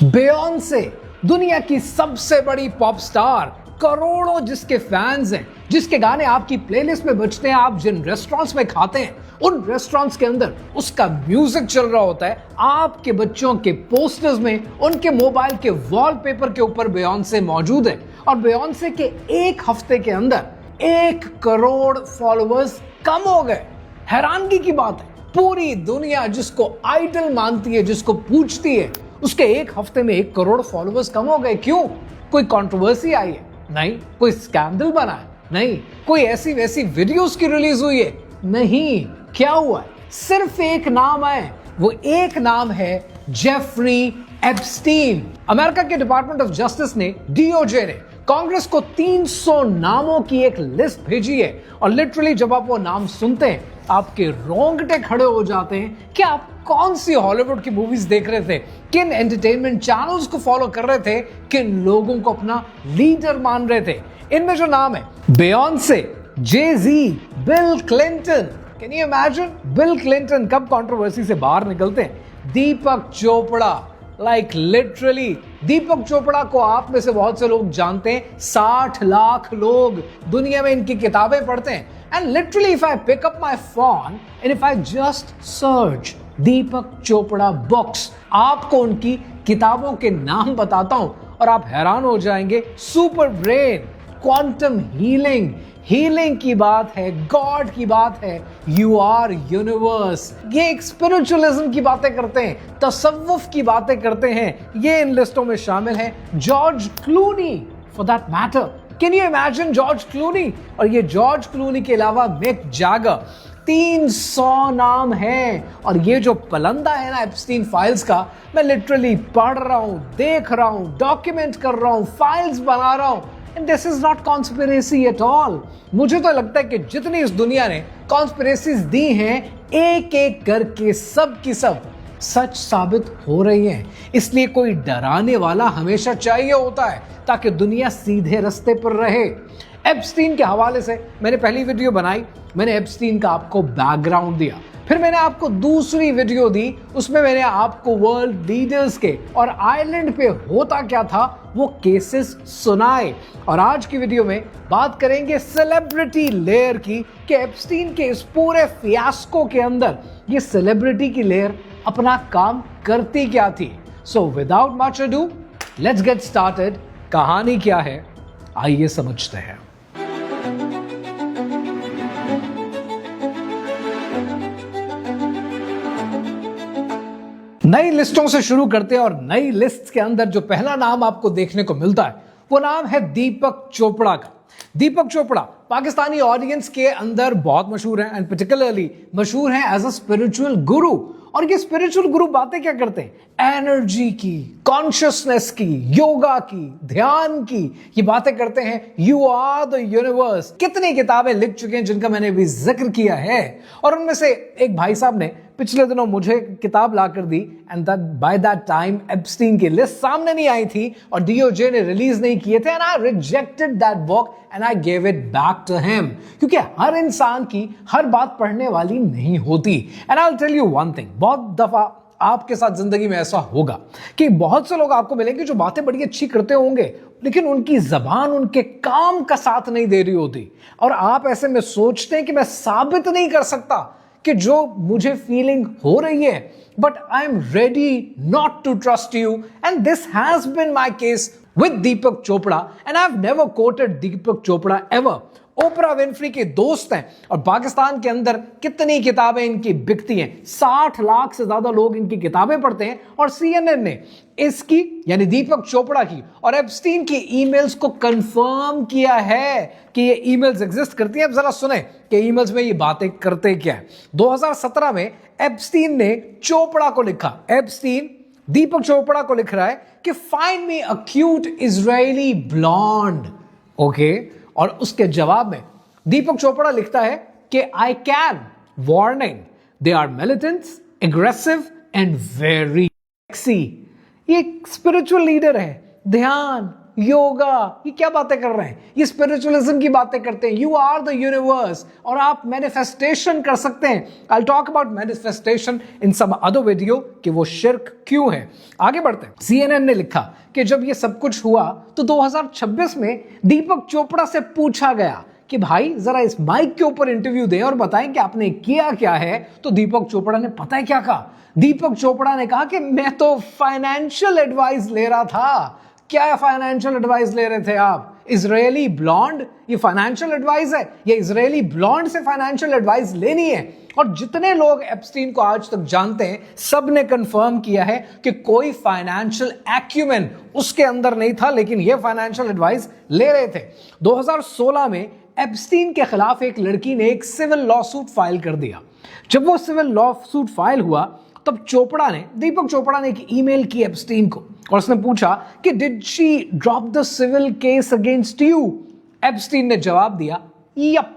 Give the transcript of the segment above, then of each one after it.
बेयोंसे दुनिया की सबसे बड़ी पॉप स्टार, करोड़ों जिसके फैंस हैं, जिसके गाने आपकी प्लेलिस्ट में बजते हैं, आप जिन रेस्टोरेंट्स में खाते हैं उन रेस्टोरेंट्स के अंदर उसका म्यूजिक चल रहा होता है। आपके बच्चों के पोस्टर्स में उनके मोबाइल के वॉलपेपर के ऊपर बेयोंसे मौजूद है और बेयोंसे के एक हफ्ते के अंदर 1 करोड़ फॉलोअर्स कम हो गए। हैरानगी की बात है, पूरी दुनिया जिसको आइडल मानती है, जिसको पूछती है, उसके एक हफ्ते में 1 करोड़ फॉलोअर्स कम हो गए। क्यों? कोई कंट्रोवर्सी आई है? नहीं। कोई स्कैंडल बना है? नहीं। कोई ऐसी वैसी वीडियोस की रिलीज हुई है? नहीं। क्या हुआ है? सिर्फ एक नाम है, वो एक नाम है जेफरी एप्स्टीन। अमेरिका के डिपार्टमेंट ऑफ जस्टिस ने, डीओजे ने कांग्रेस को 300 नामों की एक लिस्ट भेजी है और लिटरली जब आप वो नाम सुनते हैं आपके रोंगटे खड़े हो जाते हैं कि आप कौन सी हॉलीवुड की मूवीज देख रहे थे, किन एंटरटेनमेंट चैनल्स को फॉलो कर रहे थे, किन लोगों को अपना लीडर मान रहे थे। इनमें जो नाम है Beyonce, Jay Z, Bill Clinton. Can you imagine? Bill Clinton कब कंट्रोवर्सी से बाहर निकलते हैं? दीपक चोपड़ा, लाइक लिटरली दीपक चोपड़ा को आप में से बहुत से लोग जानते हैं। 60 लाख लोग दुनिया में इनकी किताबें पढ़ते हैं। And literally if I pick up my phone and if I just search Deepak Chopra books, आपको उनकी किताबों के नाम बताता हूं और आप हैरान हो जाएंगे। Super brain, quantum healing, healing की बात है, गॉड की बात है, यू आर यूनिवर्स, ये एक स्पिरिचुअलिज्म की बातें करते हैं, तसव्वुफ की बातें करते हैं, ये इन लिस्टों में शामिल है। George Clooney for that matter, can you imagine George Clooney? और ये जॉर्ज क्लूनी के अलावा मिक जैगर, 300 नाम हैं। और ये जो पलंदा है ना एप्स्टीन फाइल्स का, मैं लिटरली पढ़ रहा हूं, देख रहा हूं, डॉक्यूमेंट कर रहा हूं, फाइल्स बना रहा हूं। And this is not conspiracy at all. मुझे तो लगता है कि जितनी इस दुनिया ने कॉन्स्पिरेसीज दी हैं, एक एक करके सब की सब सच साबित हो रही हैं। इसलिए कोई डराने वाला हमेशा चाहिए होता है ताकि दुनिया सीधे रास्ते पर रहे। एप्स्टीन के हवाले से मैंने पहली वीडियो बनाई, मैंने एप्स्टीन का आपको बैकग्राउंड दिया। फिर मैंने आपको दूसरी वीडियो दी, उसमें मैंने आपको वर्ल्ड लीडर्स के और आइलैंड पे होता क्या था वो केसेस सुनाए। और आज की वीडियो में बात करेंगे सेलिब्रिटी लेयर की, कि एप्स्टीन के इस पूरे फियास्को के अंदर ये सेलिब्रिटी की लेयर अपना काम करती क्या थी। So without much ado, let's get started. कहानी क्या है, आइए समझते हैं। नई लिस्टों से शुरू करते हैं और नई लिस्ट के अंदर जो पहला नाम आपको देखने को मिलता है वो नाम है दीपक चोपड़ा का। दीपक चोपड़ा पाकिस्तानी ऑडियंस के अंदर बहुत मशहूर हैं एंड पर्टिकुलरली मशहूर हैं एज अ स्पिरिचुअल गुरु। और ये स्पिरिचुअल गुरु बातें क्या करते हैं? एनर्जी की, कॉन्शियसनेस की, योगा की, ध्यान की, ये बातें करते हैं। You are the universe. कितनी किताबें लिख चुके हैं जिनका मैंने भी जिक्र किया है। और उनमें से एक भाई साहब ने पिछले दिनों मुझे किताब लाकर दी and that by that time Epstein की लिस्ट सामने नहीं आई थी और डीओजे ने रिलीज नहीं किए थे। And I rejected that book and I gave it back to him, क्योंकि हर इंसान की हर बात पढ़ने वाली नहीं होती। And I will tell you one thing, बहुत दफा आपके साथ जिंदगी में ऐसा होगा कि बहुत से लोग आपको मिलेंगे जो बातें बड़ी अच्छी करते होंगे, लेकिन उनकी जबान उनके काम का साथ नहीं दे रही होती। और आप ऐसे में सोचते हैं कि मैं साबित नहीं कर सकता कि जो मुझे फीलिंग हो रही है, but I am ready not to trust you. And this has been my case with Deepak Chopra and I have never quoted Deepak Chopra ever. Oprah Winfrey के दोस्त हैं और पाकिस्तान के अंदर कितनी किताबें इनकी बिकती हैं, 60 लाख से ज्यादा लोग इनकी किताबें पढ़ते हैं। और सीएनएन ने इसकी यानी दीपक चोपड़ा की और एप्स्टीन की ईमेल्स को कंफर्म किया है कि ये ईमेल्स एग्जिस्ट करती हैं। अब जरा सुने कि ईमेल्स में ये बातें करते क्या है। 2017 में एप्स्टीन ने चोपड़ा को लिखा, एप्स्टीन दीपक चोपड़ा को लिख रहा है कि find me a cute Israeli blonde, okay. और उसके जवाब में दीपक चोपड़ा लिखता है कि I can, warning, they are militants, aggressive and very sexy. ये स्पिरिचुअल लीडर है, ध्यान, योगा, ये क्या बातें कर रहे हैं, ये स्पिरिचुअलिज्म की बातें करते हैं। यू आर द यूनिवर्स, और आप मैनिफेस्टेशन कर सकते हैं। I talk about manifestation in some other video कि वो शिर्क क्यों है। आगे बढ़ते हैं। CNN ने लिखा कि जब ये सब कुछ हुआ तो 2026 में दीपक चोपड़ा से पूछा गया कि भाई जरा इस माइक के ऊपर इंटरव्यू दें और बताएं कि आपने किया क्या है। तो दीपक चोपड़ा ने पता है क्या कहा? दीपक चोपड़ा ने कहा कि मैं तो फाइनेंशियल एडवाइस ले रहा था। क्या फाइनेंशियल एडवाइस ले रहे थे आप? इजरायली ब्लॉन्ड, ये फाइनेंशियल एडवाइस है? ये इजरायली ब्लॉन्ड से फाइनेंशियल एडवाइस लेनी है? और जितने लोग एप्स्टीन को आज तक जानते हैं, सब ने कंफर्म किया है कि कोई फाइनेंशियल एक्यूमेन उसके अंदर नहीं था, लेकिन ये फाइनेंशियल एडवाइस ले रहे थे। 2016 में एप्स्टीन के खिलाफ एक लड़की ने एक सिविल लॉ सूट फाइल कर दिया। जब वो सिविल लॉ सूट फाइल हुआ तब दीपक चोपड़ा ने एक ईमेल की एप्स्टीन को, और उसने पूछा कि did she drop the civil case against you? Epstein ने जवाब दिया यप,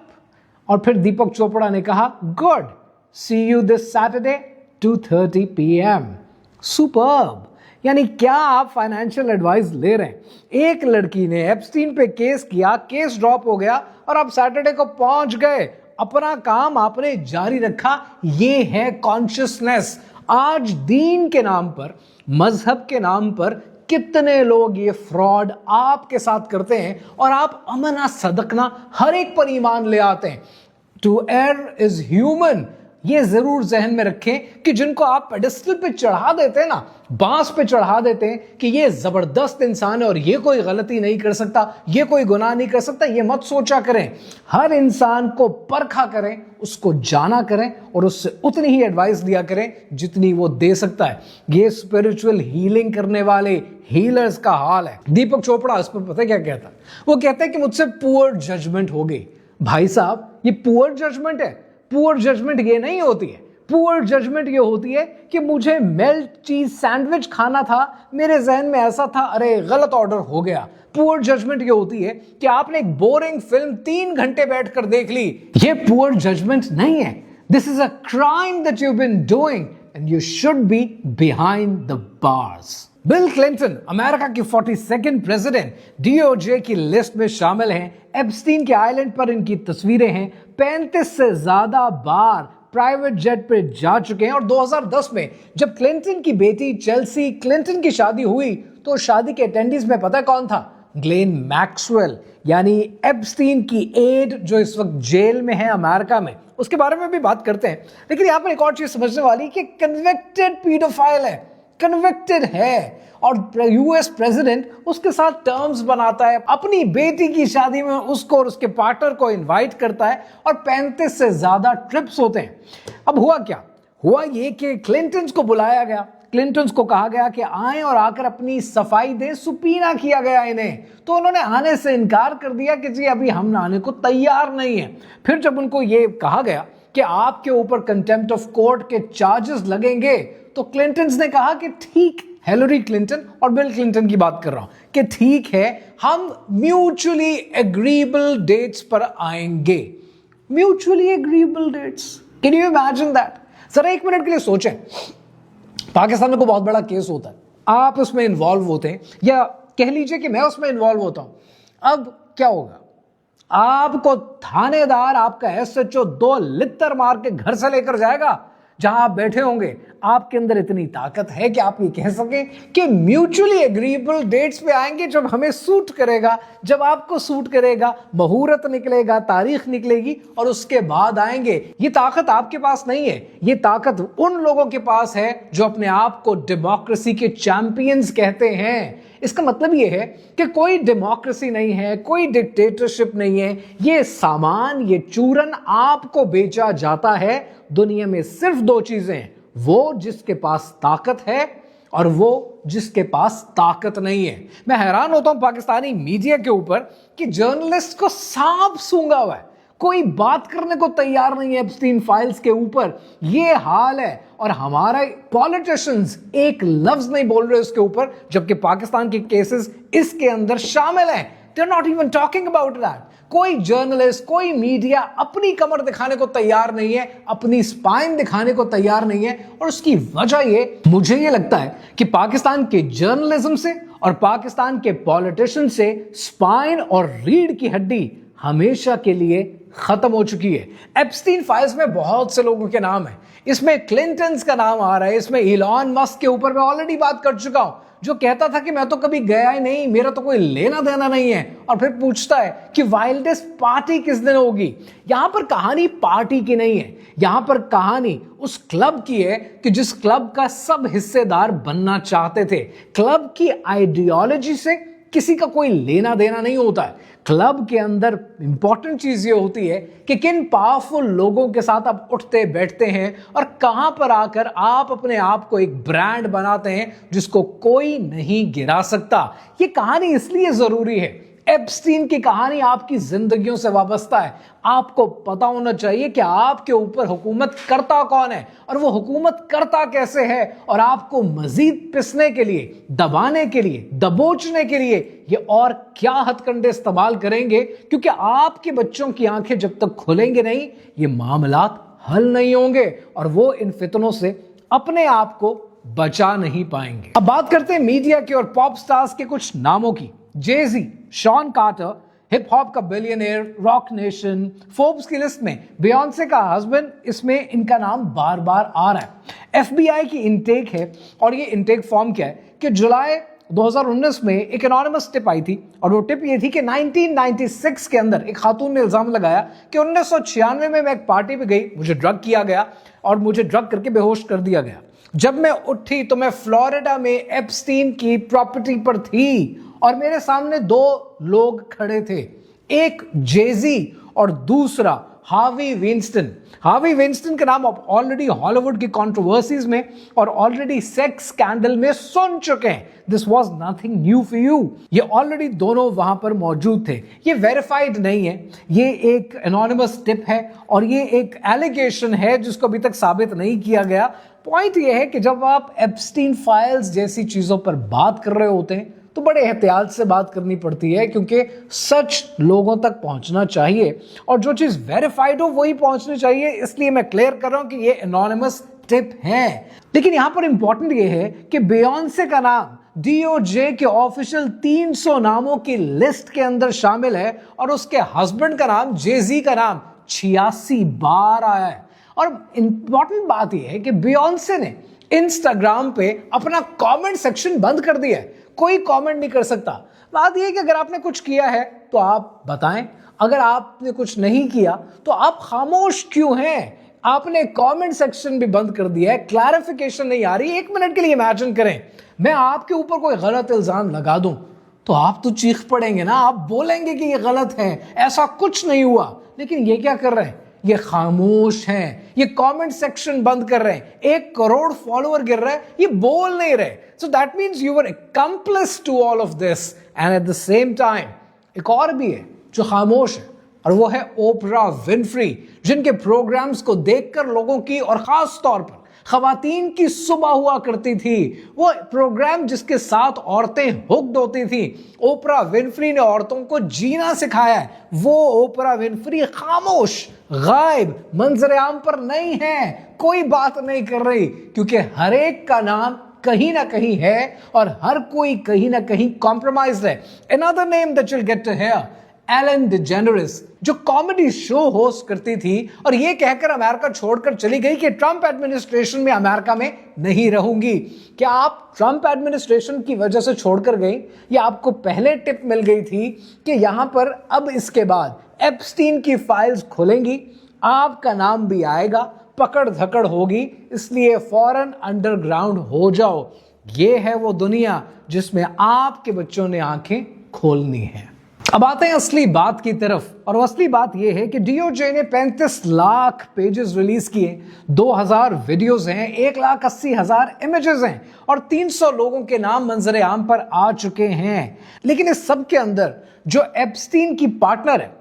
और फिर दीपक चोपड़ा ने कहा good, see you this Saturday 2:30 PM। Superb. यानी क्या आप फाइनेंशियल एडवाइस ले रहे हैं? एक लड़की ने एप्स्टीन पे केस किया, केस ड्रॉप हो गया और आप सैटरडे को पहुंच गए, अपना काम आपने जारी रखा। ये है कॉन्शियसनेस। आज दीन के नाम पर, मजहब के नाम पर कितने लोग ये फ्रॉड आपके साथ करते हैं, और आप अमना सदकना हर एक पर ईमान ले आते हैं। To err is human. ये जरूर जहन में रखें कि जिनको आप पेडिस्टल पे चढ़ा देते हैं ना, बांस पे चढ़ा देते हैं कि ये जबरदस्त इंसान है और ये कोई गलती नहीं कर सकता, ये कोई गुनाह नहीं कर सकता, ये मत सोचा करें। हर इंसान को परखा करें, उसको जाना करें और उससे उतनी ही एडवाइस दिया करें जितनी वो दे सकता है। ये स्पिरिचुअल हीलिंग करने वाले हीलर्स का हाल है। दीपक चोपड़ा इस पर पता क्या कहता है? वो कहता है कि मुझसे पुअर जजमेंट हो गई। भाई साहब, ये पुअर जजमेंट है? पुअर जजमेंट ये नहीं होती है। पुअर जजमेंट ये होती है कि मुझे मेल्ट चीज सैंडविच खाना था, मेरे जहन में ऐसा था, अरे गलत ऑर्डर हो गया। पुअर जजमेंट ये होती है कि आपने एक बोरिंग फिल्म 3 घंटे बैठकर देख ली। ये पुअर जजमेंट नहीं है। This is a crime that you been doing and you should be behind the bars. Bill Clinton, America की 42nd प्रेसिडेंट, DOJ की लिस्ट में शामिल हैं। एप्स्टीन के आइलैंड पर इनकी तस्वीरें हैं। 35 से ज्यादा बार प्राइवेट जेट पे जा चुके हैं। और 2010 में जब क्लिंटन की बेटी चेल्सी क्लिंटन की शादी हुई तो शादी के अटेंडेंस में पता कौन था? ग्लेन मैक्सवेल, यानी एप्स्टीन की एड, जो इस वक्त जेल में है अमेरिका में। उसके बारे में भी बात करते हैं, लेकिन यहां पर एक और चीज समझने वाली कि कन्विक्टेड पीडोफाइल है, कन्विक्टेड है, और US प्रेसिडेंट उसके साथ टर्म्स बनाता है, अपनी बेटी की शादी में उसको और उसके पार्टनर को इनवाइट करता है, और 35 से ज्यादा ट्रिप्स होते हैं। अब हुआ क्या? हुआ ये कि क्लिंटन्स को बुलाया गया, क्लिंटन्स को कहा गया कि आए और आकर अपनी सफाई दें, सुपीना किया गया इन्हें। तो उन्होंने आने से इनकार कर दिया कि जी अभी हम आने को तैयार नहीं है। फिर जब उनको ये कहा गया कि आपके ऊपर कंटेम्प्ट ऑफ कोर्ट के चार्जेस लगेंगे, तो क्लिंटन्स ने कहा कि ठीक, हिलरी क्लिंटन और बिल क्लिंटन की बात कर रहा हूं, कि ठीक है, हम म्यूचुअली एग्रीएबल डेट्स पर आएंगे। Mutually agreeable dates, can you imagine that? जरा एक मिनट के लिए सोचें, पाकिस्तान में कोई बहुत बड़ा केस होता है, आप उसमें इन्वॉल्व होते हैं, या कह लीजिए कि मैं उसमें इन्वॉल्व होता हूं। अब क्या होगा? आपको थानेदार, आपका SHO 2 लित्तर मार के घर से लेकर जाएगा जहां आप बैठे होंगे। आपके अंदर इतनी ताकत है कि आप ये कह सकें कि म्यूचुअली एग्रीएबल डेट्स पे आएंगे जब हमें सूट करेगा, जब आपको सूट करेगा, मुहूर्त निकलेगा, तारीख निकलेगी, और उसके बाद आएंगे। ये ताकत आपके पास नहीं है, ये ताकत उन लोगों के पास है जो अपने आप को डेमोक्रेसी के चैंपियंस कहते हैं। इसका मतलब ये है कि कोई डेमोक्रेसी नहीं है, कोई डिक्टेटरशिप नहीं है। ये सामान, ये चूरन आपको बेचा जाता है। दुनिया में सिर्फ 2 चीजें हैं, वो जिसके पास ताकत है और वो जिसके पास ताकत नहीं है। मैं हैरान होता हूं पाकिस्तानी मीडिया के ऊपर कि जर्नलिस्ट को सांप सूंघा हुआ है, कोई बात करने को तैयार नहीं है एप्स्टीन फाइल्स के ऊपर। ये हाल है, और हमारे पॉलिटिशियंस एक लफ्ज नहीं बोल रहे उसके ऊपर, जबकि पाकिस्तान के केसेस इसके अंदर शामिल हैं। They are not even talking about that. कोई जर्नलिस्ट, कोई मीडिया अपनी कमर दिखाने को तैयार नहीं है, अपनी स्पाइन दिखाने को तैयार नहीं है। और उसकी वजह ये, मुझे ये लगता है कि पाकिस्तान के जर्नलिज्म से और पाकिस्तान के पॉलिटिशियन से स्पाइन और रीढ़ की हड्डी हमेशा के लिए खत्म हो चुकी है। एप्स्टीन फाइल्स में बहुत से लोगों के नाम है, इसमें क्लिंटन का नाम आ रहा है, इसमें इलॉन मस्क के ऊपर मैं ऑलरेडी बात कर चुका हूं, जो कहता था कि मैं तो कभी गया ही नहीं, मेरा तो कोई लेना देना नहीं है, और फिर पूछता है कि वाइल्डेस्ट पार्टी किस दिन होगी। यहां पर कहानी पार्टी की नहीं है, यहां पर कहानी उस क्लब की है कि जिस क्लब का सब हिस्सेदार बनना चाहते थे। क्लब की आइडियोलॉजी से किसी का कोई लेना देना नहीं होता है। क्लब के अंदर इंपॉर्टेंट चीज ये होती है कि किन पावरफुल लोगों के साथ आप उठते बैठते हैं और कहां पर आकर आप अपने आप को एक ब्रांड बनाते हैं जिसको कोई नहीं गिरा सकता। ये कहानी इसलिए जरूरी है, एप्स्टीन की कहानी आपकी जिंदगियों से वाबस्ता है। आपको पता होना चाहिए कि आपके ऊपर हुकूमत करता कौन है और वो हुकूमत करता कैसे है, और आपको मजीद पिसने के लिए, दबाने के लिए, दबोचने के लिए ये और क्या हथकंडे इस्तेमाल करेंगे, क्योंकि आपके बच्चों की आंखें जब तक खुलेंगे नहीं, ये मामलात हल नहीं होंगे और वो इन फितनों से अपने आप को बचा नहीं पाएंगे। अब बात करते हैं मीडिया के और पॉप स्टार्स के कुछ नामों की। जेजी, शॉन कार्टर, हिप हॉप का बिलियनियर, रॉक नेशन, फोर्ब्स की लिस्ट में बियॉन्से का हस्बैंड, इसमें इनका नाम बार बार आ रहा है। FBI की इनटेक है, और ये इनटेक फॉर्म क्या है कि जुलाई 2019 में एक एनोनिमस टिप आई थी, और वो टिप ये थी कि 1996 के अंदर एक खातून ने इल्जाम लगाया कि 1996 में मैं एक पार्टी पे गई, मुझे ड्रग किया गया और मुझे ड्रग करके बेहोश कर दिया गया। जब मैं उठी तो मैं फ्लोरिडा में एप्स्टीन की प्रॉपर्टी पर थी और मेरे सामने दो लोग खड़े थे, एक जेजी और दूसरा हार्वी विंस्टन। हार्वी विंस्टन का नाम आप ऑलरेडी हॉलीवुड की कंट्रोवर्सीज में और ऑलरेडी सेक्स स्कैंडल में सुन चुके हैं। This was nothing new for you. ये ऑलरेडी दोनों वहां पर मौजूद थे। ये वेरीफाइड नहीं है, ये एक एनोनिमस टिप है और ये एक एलिगेशन है जिसको अभी तक साबित नहीं किया गया। पॉइंट ये है कि जब आप एप्स्टीन फाइल्स जैसी चीजों पर बात कर रहे होते हैं तो बड़े एहतियात से बात करनी पड़ती है, क्योंकि सच लोगों तक पहुंचना चाहिए और जो चीज वेरीफाइड हो वही पहुंचनी चाहिए। इसलिए मैं क्लियर कर रहा हूं कि ये एनोनिमस टिप है। लेकिन यहां पर इंपॉर्टेंट ये है कि बियॉन्से का नाम DOJ के ऑफिशियल 300 नामों की लिस्ट के अंदर शामिल है और उसके हस्बैंड का नाम, जेजी का नाम 86 बार आया है। और इंपॉर्टेंट बात यह है कि बियॉन्से ने इंस्टाग्राम पे अपना कमेंट सेक्शन बंद कर दिया है, कोई कमेंट नहीं कर सकता। बात यह है कि अगर आपने कुछ किया है तो आप बताएं, अगर आपने कुछ नहीं किया तो आप खामोश क्यों हैं? आपने कमेंट सेक्शन भी बंद कर दिया है, क्लैरिफिकेशन नहीं आ रही। 1 मिनट के लिए इमेजिन करें, मैं आपके ऊपर कोई गलत इल्जाम लगा दूं तो आप तो चीख पड़ेंगे ना, आप बोलेंगे कि ये गलत है, ऐसा कुछ नहीं हुआ। लेकिन ये क्या कर रहे हैं? ये खामोश हैं, ये कमेंट सेक्शन बंद कर रहे हैं, 1 करोड़ फॉलोअर गिर रहा है, ये बोल नहीं रहे। So that means you were accomplice to all of this. And at the same time एक और भी है जो खामोश है, और वो है ओपरा विनफ्री, जिनके प्रोग्राम्स को देखकर लोगों की और खास तौर पर खवातीन की सुबह हुआ करती थी। वो प्रोग्राम जिसके साथ औरतें हुक्ड होती थी। ओपरा विनफ्री ने औरतों को जीना सिखाया है। वो ओपरा विनफ्री खामोश, गायब, मंजर आम पर नहीं है, कोई बात नहीं कर रही, क्योंकि हर एक का नाम कहीं ना कहीं है और हर कोई कहीं ना कहीं कॉम्प्रोमाइज्ड है। Another name that you'll get to hear, Ellen DeGeneres, जो कॉमेडी शो होस्ट करती थी और ये कहकर अमेरिका छोड़कर चली गई कि ट्रंप एडमिनिस्ट्रेशन में अमेरिका में नहीं रहूंगी। क्या आप ट्रंप एडमिनिस्ट्रेशन की वजह से छोड़कर गई, या आपको पहले टिप मिल गई थी कि यहां पर अब इसके बाद एप्स्टीन की फाइल्स खुलेंगी, आपका नाम भी आएगा, पकड़ धकड़ होगी, इसलिए फौरन अंडरग्राउंड हो जाओ। ये है वो दुनिया जिसमें आपके बच्चों ने आंखें खोलनी है। अब आते हैं असली बात की तरफ, और असली बात यह है कि DOJ ने 35 लाख पेजेस रिलीज किए, 2000 वीडियोस हैं, 1,80,000 इमेजेस हैं और 300 लोगों के नाम मंजर आम पर आ चुके हैं। लेकिन इस सब के अंदर जो एप्स्टीन की पार्टनर है,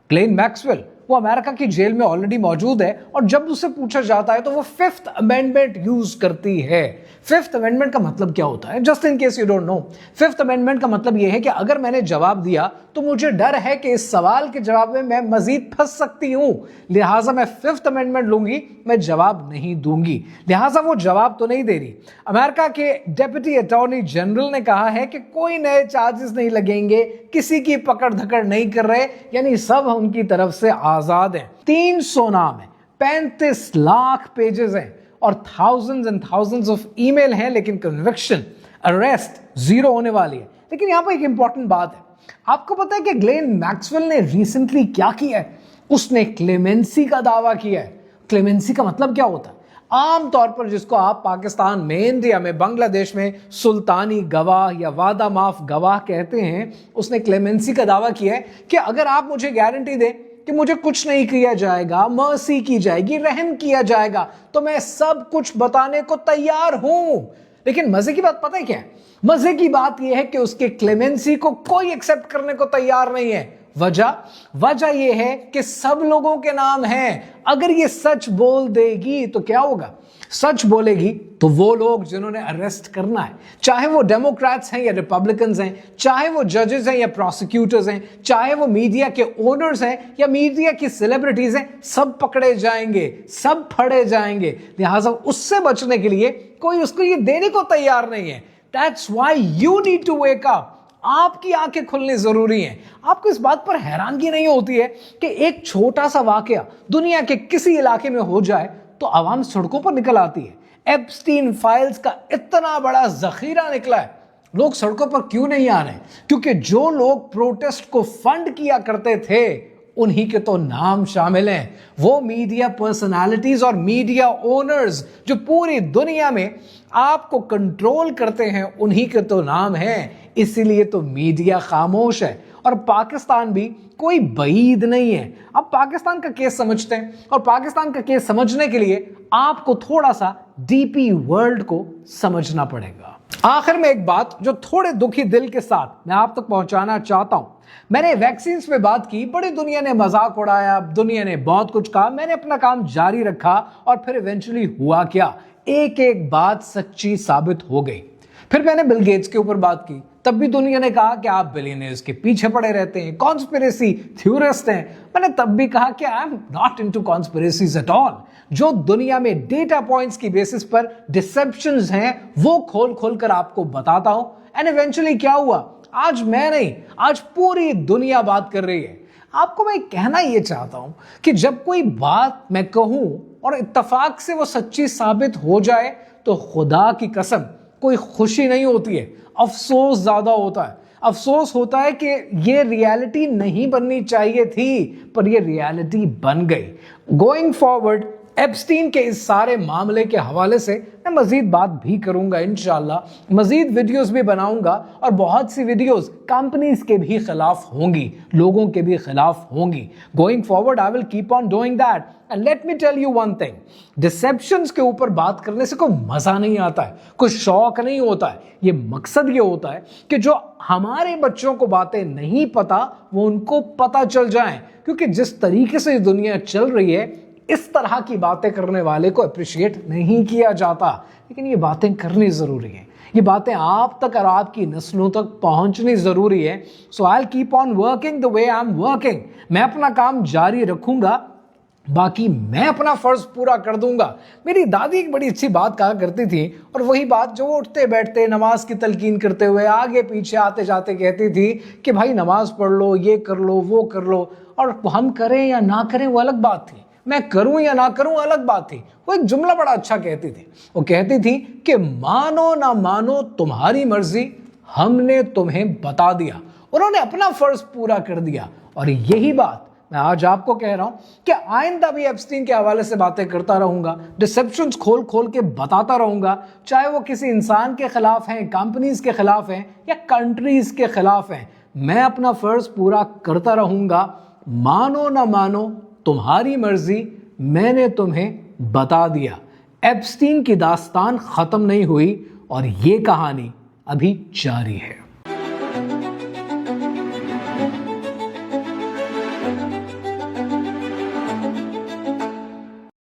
ग्लेन मैक्सवेल, वो अमेरिका की जेल में ऑलरेडी मौजूद है और जब उससे पूछा जाता है तो वो फिफ्थ अमेंडमेंट यूज करती है। फिफ्थ अमेंडमेंट का मतलब क्या होता है, just in case you don't know, fifth amendment का मतलब यह है कि अगर मैंने जवाब दिया तो मुझे डर है कि इस सवाल के जवाब में मैं मजीद फंस सकती हूं, लिहाजा मैं फिफ्थ अमेंडमेंट लूंगी, मैं जवाब नहीं दूंगी। लिहाजा वो जवाब तो नहीं दे रही। अमेरिका के डेप्यूटी अटॉर्नी जनरल ने कहा है कि कोई नए चार्जेस नहीं लगेंगे, किसी की पकड़ धकड़ नहीं कर रहे, यानी सब उनकी तरफ से आजाद है। 300 नाम है, 35 लाख पेजेस हैं और thousands and thousands of email हैं, लेकिन कन्विक्शन अरेस्ट जीरो होने वाली है। लेकिन यहां पर एक इंपॉर्टेंट बात है, आपको पता है कि ग्लेन मैक्सवेल ने रिसेंटली क्या किया है? उसने क्लेमेंसी का दावा किया है। क्लेमेंसी का मतलब क्या होता है? आमतौर पर जिसको आप पाकिस्तान में, इंडिया में, बांग्लादेश में सुल्तानी गवाह या वादा माफ गवाह कहते हैं, उसने क्लेमेंसी का दावा किया है कि अगर आप मुझे गारंटी दें कि मुझे कुछ नहीं किया जाएगा, मर्सी की जाएगी, रहम किया जाएगा, तो मैं सब कुछ बताने को तैयार हूं। लेकिन मजे की बात पता है क्या है? मजे की बात यह है कि उसके क्लेमेंसी को कोई एक्सेप्ट करने को तैयार नहीं है। वजह यह है कि सब लोगों के नाम हैं। अगर ये सच बोल देगी तो क्या होगा? सच बोलेगी तो वो लोग जिन्होंने अरेस्ट करना है, चाहे वो डेमोक्रेट्स हैं या रिपब्लिकन्स हैं, चाहे वो जजेस हैं या प्रोसिक्यूटर्स हैं, चाहे वो मीडिया के ओनर्स हैं या मीडिया की सेलिब्रिटीज हैं, सब पकड़े जाएंगे, सब फड़े जाएंगे। लिहाजा उससे बचने के लिए कोई उसको ये देने को तैयार नहीं है। That's why you need to wake up. आपकी आंखें खुलनी जरूरी हैं। आपको इस बात पर हैरानगी नहीं होती है कि एक छोटा सा वाकया दुनिया के किसी इलाके में हो जाए तो आवाम सड़कों पर निकल आती है। एप्स्टीन फाइल्स का इतना बड़ा जखीरा निकला है, लोग सड़कों पर क्यों नहीं आ रहे? क्योंकि जो लोग प्रोटेस्ट को फंड किया करते थे उन्हीं के तो नाम शामिल हैं। वो मीडिया पर्सनालिटीज और मीडिया ओनर्स जो पूरी दुनिया में आपको कंट्रोल करते हैं, उन्हीं के तो नाम हैं। इसीलिए तो मीडिया खामोश है। और पाकिस्तान भी कोई बईद नहीं है। अब पाकिस्तान का केस समझते हैं, और पाकिस्तान का केस समझने के लिए आपको थोड़ा सा डीपी वर्ल्ड को समझना पड़ेगा। आखिर में एक बात जो थोड़े दुखी दिल के साथ मैं आप तक पहुंचाना चाहता हूं। मैंने वैक्सीन पे बात की, बड़ी दुनिया ने मजाक उड़ाया, दुनिया ने बहुत कुछ कहा, मैंने अपना काम जारी रखा और फिर इवेंचुअली हुआ क्या? एक एक बात सच्ची साबित हो गई। फिर मैंने बिल गेट्स के ऊपर बात की, तब भी दुनिया ने कहा कि आप बिलियनियर्स के पीछे पड़े रहते हैं, कॉन्स्पिरेसी थ्योरिस्ट हैं। मैंने तब भी कहा कि I am not into conspiracies at all. जो दुनिया में डेटा पॉइंट्स की बेसिस पर डिसेप्शंस हैं वो खोल खोल कर आपको बताता हूं। एंड इवेंचुअली क्या हुआ? आज मैं नहीं, आज पूरी दुनिया बात कर रही है। आपको मैं कहना यह चाहता हूं कि जब कोई बात मैं कहूं और इत्तेफाक से वो सच्ची साबित हो जाए तो खुदा की कसम कोई खुशी नहीं होती है, अफसोस ज्यादा होता है। अफसोस होता है कि ये रियलिटी नहीं बननी चाहिए थी, पर ये रियलिटी बन गई। गोइंग फॉरवर्ड एप्स्टीन के इस सारे मामले के हवाले से मैं मजीद बात भी करूंगा, इंशाल्लाह मजीद वीडियोस भी बनाऊंगा, और बहुत सी वीडियोस कंपनीज के भी खिलाफ होंगी, लोगों के भी खिलाफ होंगी। Going forward I will keep on doing that. And let me tell you one thing, deceptions के ऊपर बात करने से कोई मजा नहीं आता है, कोई शौक नहीं होता है। ये मकसद ये होता है कि जो हमारे बच्चों को बातें नहीं पता वो उनको पता चल जाए, क्योंकि जिस तरीके से दुनिया चल रही है इस तरह की बातें करने वाले को अप्रिशिएट नहीं किया जाता। लेकिन ये बातें करनी जरूरी है, ये बातें आप तक और आपकी नस्लों तक पहुंचनी जरूरी है। So I will keep on working the way I am working. मैं अपना काम जारी रखूंगा, बाकी मैं अपना फर्ज पूरा कर दूंगा। मेरी दादी एक बड़ी अच्छी बात कहा करती थी, और वही बात जो वो उठते बैठते नमाज की तलकीन करते हुए आगे पीछे आते जाते कहती थी कि भाई नमाज पढ़ लो, ये कर लो, वो कर लो। और हम करें या ना करें वो अलग बात थी, मैं करूं या ना करूं अलग बात थी। वो एक जुमला बड़ा अच्छा कहती थी, वो कहती थी कि मानो ना मानो तुम्हारी मर्जी, हमने तुम्हें बता दिया। उन्होंने अपना फर्ज पूरा कर दिया। और यही बात मैं आज आपको कह रहा हूं कि आइंदा भी एप्स्टीन के हवाले से बातें करता रहूंगा, डिसेप्शंस खोल खोल के बताता रहूंगा, चाहे वो किसी इंसान के खिलाफ हैं, कंपनीज के खिलाफ हैं या कंट्रीज के खिलाफ हैं। मैं अपना फर्ज पूरा करता रहूंगा। मानो ना मानो तुम्हारी मर्जी, मैंने तुम्हें बता दिया। एप्स्टीन की दास्तान खत्म नहीं हुई और ये कहानी अभी जारी है।